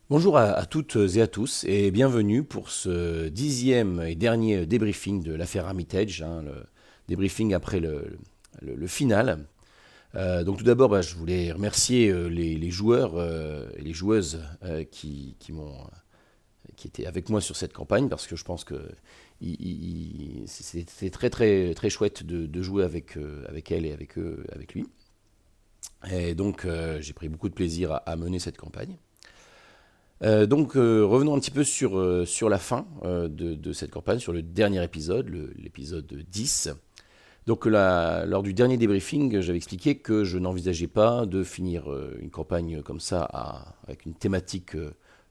Bonjour à toutes et à tous et bienvenue pour ce 10e et dernier débriefing de l'affaire Armitage, le débriefing après le final. Donc tout d'abord, je voulais remercier les joueurs et les joueuses qui étaient avec moi sur cette campagne parce que je pense que c'était très très très chouette de jouer avec elle et avec eux, avec lui. Et donc j'ai pris beaucoup de plaisir à mener cette campagne. Revenons un petit peu sur la fin de cette campagne, sur le dernier épisode, l'épisode 10. Donc lors du dernier débriefing, j'avais expliqué que je n'envisageais pas de finir une campagne comme ça avec une thématique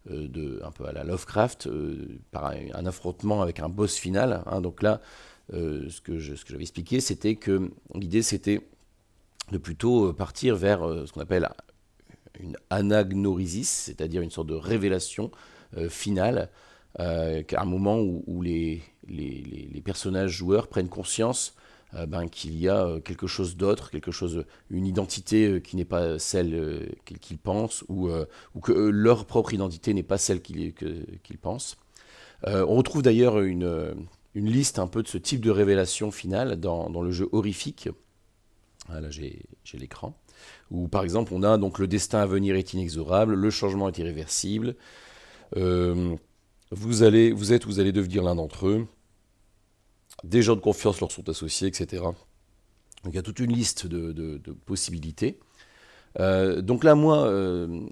un peu à la Lovecraft, par un affrontement avec un boss final, hein. Donc là, ce que j'avais expliqué, c'était que l'idée c'était de plutôt partir vers ce qu'on appelle une anagnorisis, c'est-à-dire une sorte de révélation finale, à un moment où les personnages joueurs prennent conscience qu'il y a quelque chose d'autre, une identité qui n'est pas celle qu'ils pensent, ou que leur propre identité n'est pas celle qu'ils pensent. On retrouve d'ailleurs une liste un peu de ce type de révélation finale dans le jeu Horrifique. Ah, là, j'ai l'écran. Où, par exemple, on a donc le destin à venir est inexorable, le changement est irréversible, euh, vous allez devenir l'un d'entre eux, des gens de confiance leur sont associés, etc. Donc il y a toute une liste de possibilités. Donc là, moi,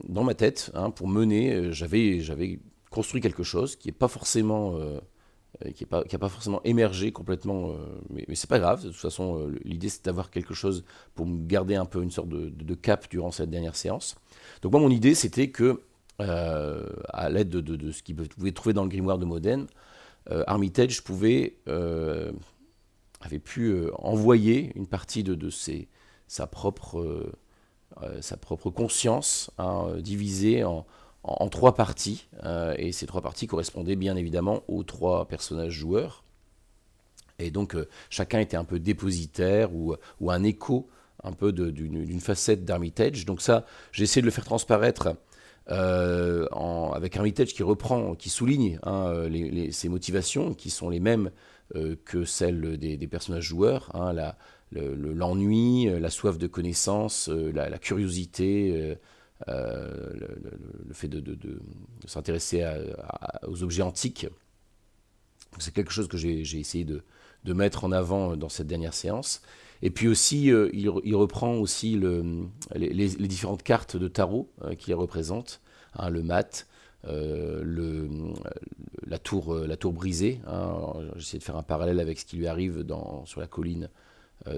dans ma tête, hein, pour mener, j'avais construit quelque chose qui n'est pas forcément qui a pas forcément émergé complètement, mais c'est pas grave. De toute façon, l'idée c'est d'avoir quelque chose pour me garder un peu une sorte de cap durant cette dernière séance. Donc moi, mon idée c'était que, à l'aide de ce qu'il pouvait trouver dans le grimoire de Modène, Armitage avait pu envoyer une partie sa propre sa propre conscience, hein, divisée en trois parties. Et ces trois parties correspondaient bien évidemment aux trois personnages joueurs. Et donc chacun était un peu dépositaire ou un écho un peu d'une facette d'Armitage. Donc ça, j'ai essayé de le faire transparaître avec Armitage qui souligne, hein, ses motivations, qui sont les mêmes que celles des personnages joueurs, hein, l'ennui, la soif de connaissance, la curiosité, le fait de s'intéresser aux objets antiques. C'est quelque chose que j'ai essayé de mettre en avant dans cette dernière séance. Et puis aussi, il reprend aussi les différentes cartes de tarot qui les représentent, hein, le mat, la tour brisée, hein. J'essaie de faire un parallèle avec ce qui lui arrive sur la colline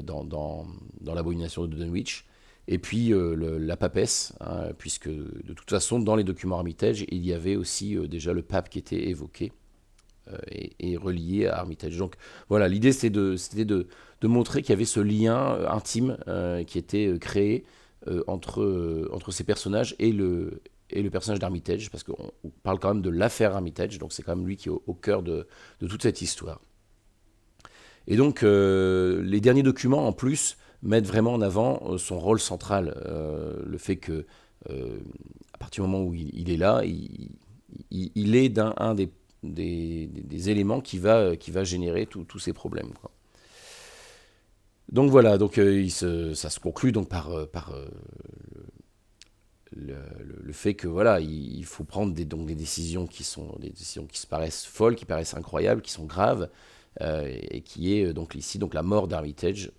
dans l'abomination de Dunwich. Et puis la papesse, hein, puisque de toute façon, dans les documents Armitage, il y avait aussi déjà le pape qui était évoqué et relié à Armitage. Donc voilà, l'idée c'était de montrer qu'il y avait ce lien intime qui était créé entre ces personnages et le personnage d'Armitage, parce qu'on parle quand même de l'affaire Armitage, donc c'est quand même lui qui est au cœur de toute cette histoire. Et donc les derniers documents en plus mettent vraiment en avant son rôle central, le fait que à partir du moment où il est là, il est un des éléments qui va générer tous ces problèmes, quoi. Donc voilà, donc ça se conclut donc par le fait que voilà, il faut prendre donc des décisions qui sont des décisions qui se paraissent folles, qui paraissent incroyables, qui sont graves, et qui est donc ici donc la mort d'Armitage.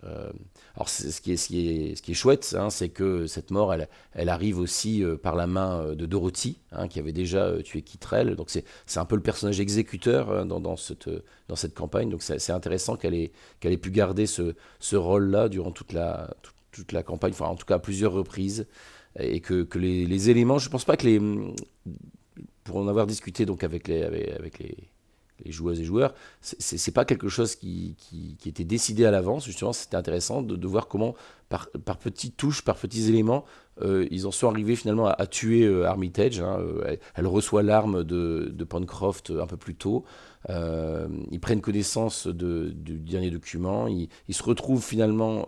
Alors ce qui est chouette, hein, c'est que cette mort, elle arrive aussi par la main de Dorothy, hein, qui avait déjà tué Kittrell. Donc c'est un peu le personnage exécuteur dans cette campagne. Donc c'est intéressant qu'elle ait pu garder ce rôle-là durant toute la campagne, enfin en tout cas à plusieurs reprises, et que les éléments, je pense pas que pour en avoir discuté donc avec les joueuses et joueurs, c'est pas quelque chose qui était décidé à l'avance. Justement, c'était intéressant de voir comment, par petites touches, par petits éléments, ils en sont arrivés finalement à tuer Armitage, hein. Elle reçoit l'arme de Pencroft un peu plus tôt. Ils prennent connaissance du dernier document. Ils se retrouvent finalement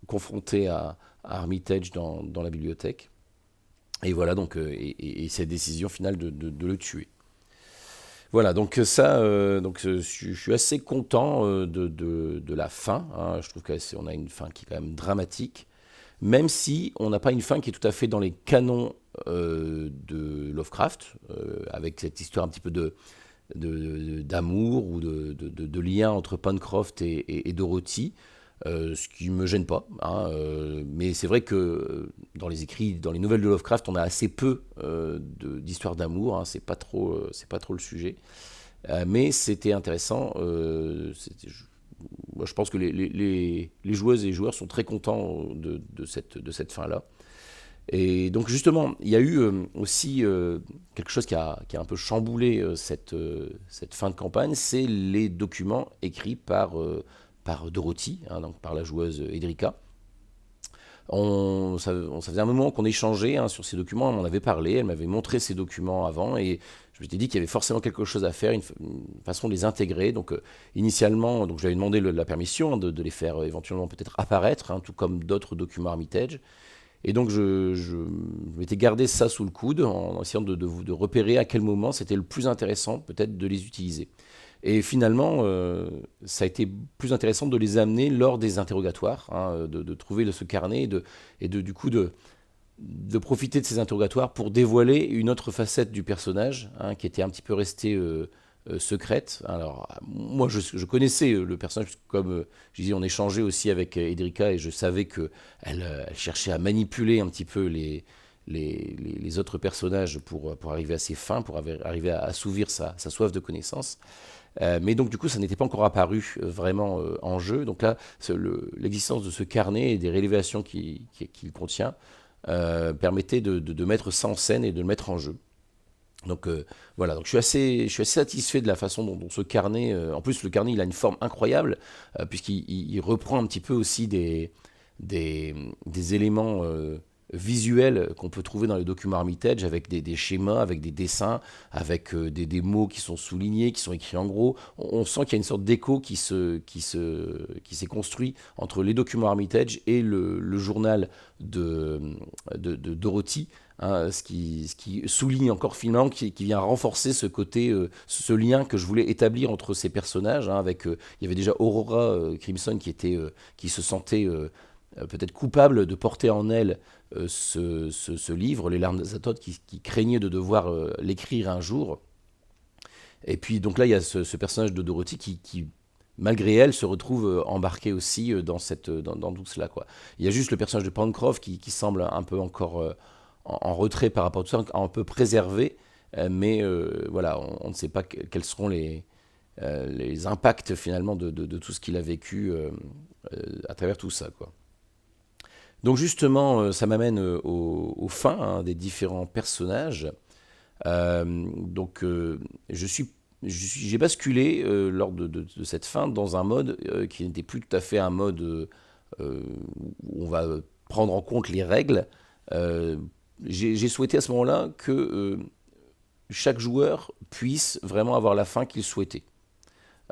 confrontés à Armitage dans la bibliothèque. Et voilà, donc, et cette décision finale de le tuer. Voilà, donc ça, je suis assez content de la fin, hein. Je trouve qu'on a une fin qui est quand même dramatique, même si on n'a pas une fin qui est tout à fait dans les canons de Lovecraft, avec cette histoire un petit peu d'amour ou de lien entre Pencroft et Dorothy, ce qui me gêne pas, hein, mais c'est vrai que dans les écrits, dans les nouvelles de Lovecraft, on a assez peu d'histoires d'amour, hein, c'est pas trop le sujet. Mais c'était intéressant. Moi, je pense que les joueuses et les joueurs sont très contents de cette fin-là. Et donc justement, il y a eu aussi quelque chose qui a un peu chamboulé cette fin de campagne, c'est les documents écrits par Dorothy, hein, donc par la joueuse Edrica. Ça faisait un moment qu'on échangeait, hein, sur ces documents, on en avait parlé, elle m'avait montré ces documents avant et je m'étais dit qu'il y avait forcément quelque chose à faire, une façon de les intégrer. Donc initialement, donc, j'avais demandé la permission, hein, de les faire éventuellement peut-être apparaître, hein, tout comme d'autres documents Armitage. Et donc je m'étais gardé ça sous le coude en essayant de repérer à quel moment c'était le plus intéressant peut-être de les utiliser. Et finalement, ça a été plus intéressant de les amener lors des interrogatoires, hein, de trouver ce carnet du coup de profiter de ces interrogatoires pour dévoiler une autre facette du personnage, hein, qui était un petit peu restée secrète. Alors, moi, je connaissais le personnage, comme je disais, on échangeait aussi avec Edrica et je savais qu'elle elle cherchait à manipuler un petit peu les autres personnages pour arriver à ses fins, pour arriver à assouvir sa soif de connaissance. Mais donc du coup, ça n'était pas encore apparu vraiment en jeu. Donc là, l'existence de ce carnet et des révélations qu'il contient permettait de mettre ça en scène et de le mettre en jeu. Donc voilà, donc je suis assez satisfait de la façon dont ce carnet, en plus le carnet il a une forme incroyable, puisqu'il reprend un petit peu aussi des éléments visuels qu'on peut trouver dans les documents Armitage, avec des schémas, avec des dessins, avec des mots qui sont soulignés, qui sont écrits en gros. On sent qu'il y a une sorte d'écho qui s'est construit entre les documents Armitage et le journal de Dorothy, hein, ce qui souligne encore finalement, qui vient renforcer ce côté, ce lien que je voulais établir entre ces personnages, hein, avec, il y avait déjà Aurora Crimson qui se sentait peut-être coupable de porter en elle ce livre, Les larmes d'Azathoth, qui craignait de devoir l'écrire un jour. Et puis donc là, il y a ce personnage de Dorothy malgré elle, se retrouve embarqué aussi dans tout cela, quoi. Il y a juste le personnage de Pencroft qui semble un peu encore en retrait par rapport à tout ça, un peu préservé, mais voilà, on ne sait pas quels seront les impacts finalement de tout ce qu'il a vécu à travers tout ça, quoi. Donc justement, ça m'amène aux fins, hein, des différents personnages. Donc j'ai basculé lors de cette fin dans un mode qui n'était plus tout à fait un mode où on va prendre en compte les règles. Euh, j'ai souhaité à ce moment-là que chaque joueur puisse vraiment avoir la fin qu'il souhaitait,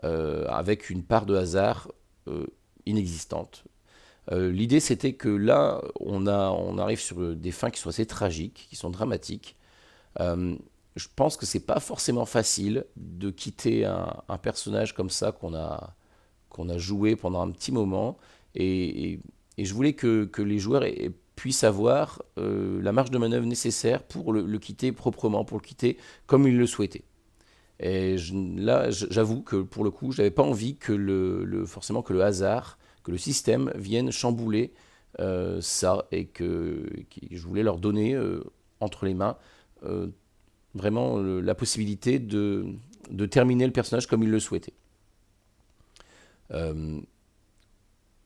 avec une part de hasard inexistante. L'idée, c'était que là, on arrive sur des fins qui sont assez tragiques, qui sont dramatiques. Euh, je pense que c'est pas forcément facile de quitter un personnage comme ça qu'on a joué pendant un petit moment. Et je voulais que les joueurs puissent avoir la marge de manœuvre nécessaire pour le quitter proprement, pour le quitter comme ils le souhaitaient. Et là, j'avoue que pour le coup, je n'avais pas envie que forcément que le hasard, que le système vienne chambouler ça, et je voulais leur donner entre les mains euh, vraiment la possibilité de terminer le personnage comme ils le souhaitaient. Euh,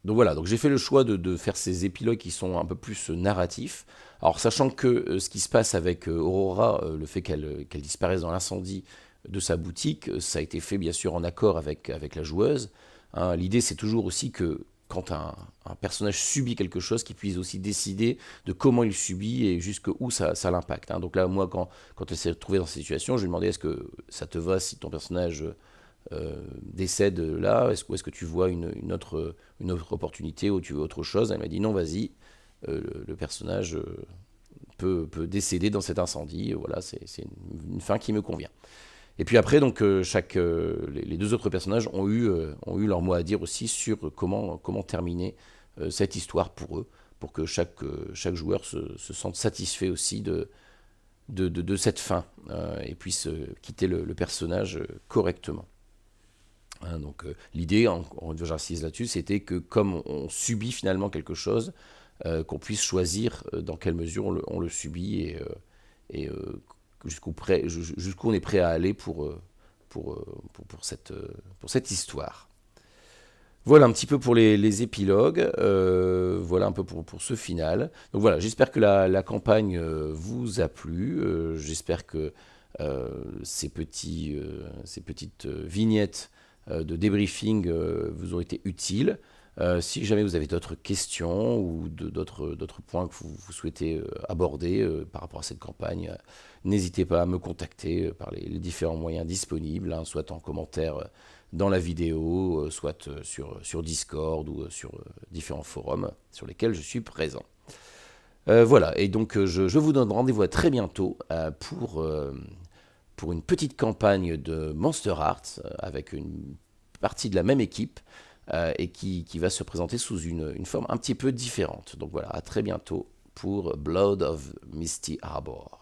donc voilà, donc j'ai fait le choix de faire ces épilogues qui sont un peu plus narratifs. Alors sachant que ce qui se passe avec Aurora, le fait qu'elle disparaisse dans l'incendie de sa boutique, ça a été fait bien sûr en accord avec la joueuse. Hein. L'idée c'est toujours aussi que quand un personnage subit quelque chose, qu'il puisse aussi décider de comment il subit et jusqu'où ça l'impacte. Hein. Donc là, moi, quand elle s'est retrouvée dans cette situation, je lui ai demandé est-ce que ça te va si ton personnage décède là, est-ce que tu vois une autre opportunité ou tu veux autre chose. Elle m'a dit non, vas-y, le personnage peut décéder dans cet incendie. Voilà, c'est une fin qui me convient. Et puis après, donc, les deux autres personnages ont eu leur mot à dire aussi sur comment terminer cette histoire pour eux, pour que chaque joueur se sente satisfait aussi de cette fin et puisse quitter le personnage correctement. Hein, donc l'idée, j'insiste là-dessus, c'était que comme on subit finalement quelque chose, qu'on puisse choisir dans quelle mesure on le subit et jusqu'où on est prêt à aller pour cette histoire. Voilà un petit peu pour les épilogues, voilà un peu pour ce final. Donc voilà, j'espère que la campagne vous a plu, j'espère que ces petites vignettes de débriefing vous ont été utiles. Si jamais vous avez d'autres questions ou d'autres points que vous souhaitez aborder par rapport à cette campagne, n'hésitez pas à me contacter par les différents moyens disponibles, hein, soit en commentaire dans la vidéo, soit sur Discord ou sur différents forums sur lesquels je suis présent. Voilà, et donc je vous donne rendez-vous à très bientôt pour une petite campagne de Monster Hearts avec une partie de la même équipe et qui va se présenter sous une forme un petit peu différente. Donc voilà, à très bientôt pour Blood of Misty Harbor.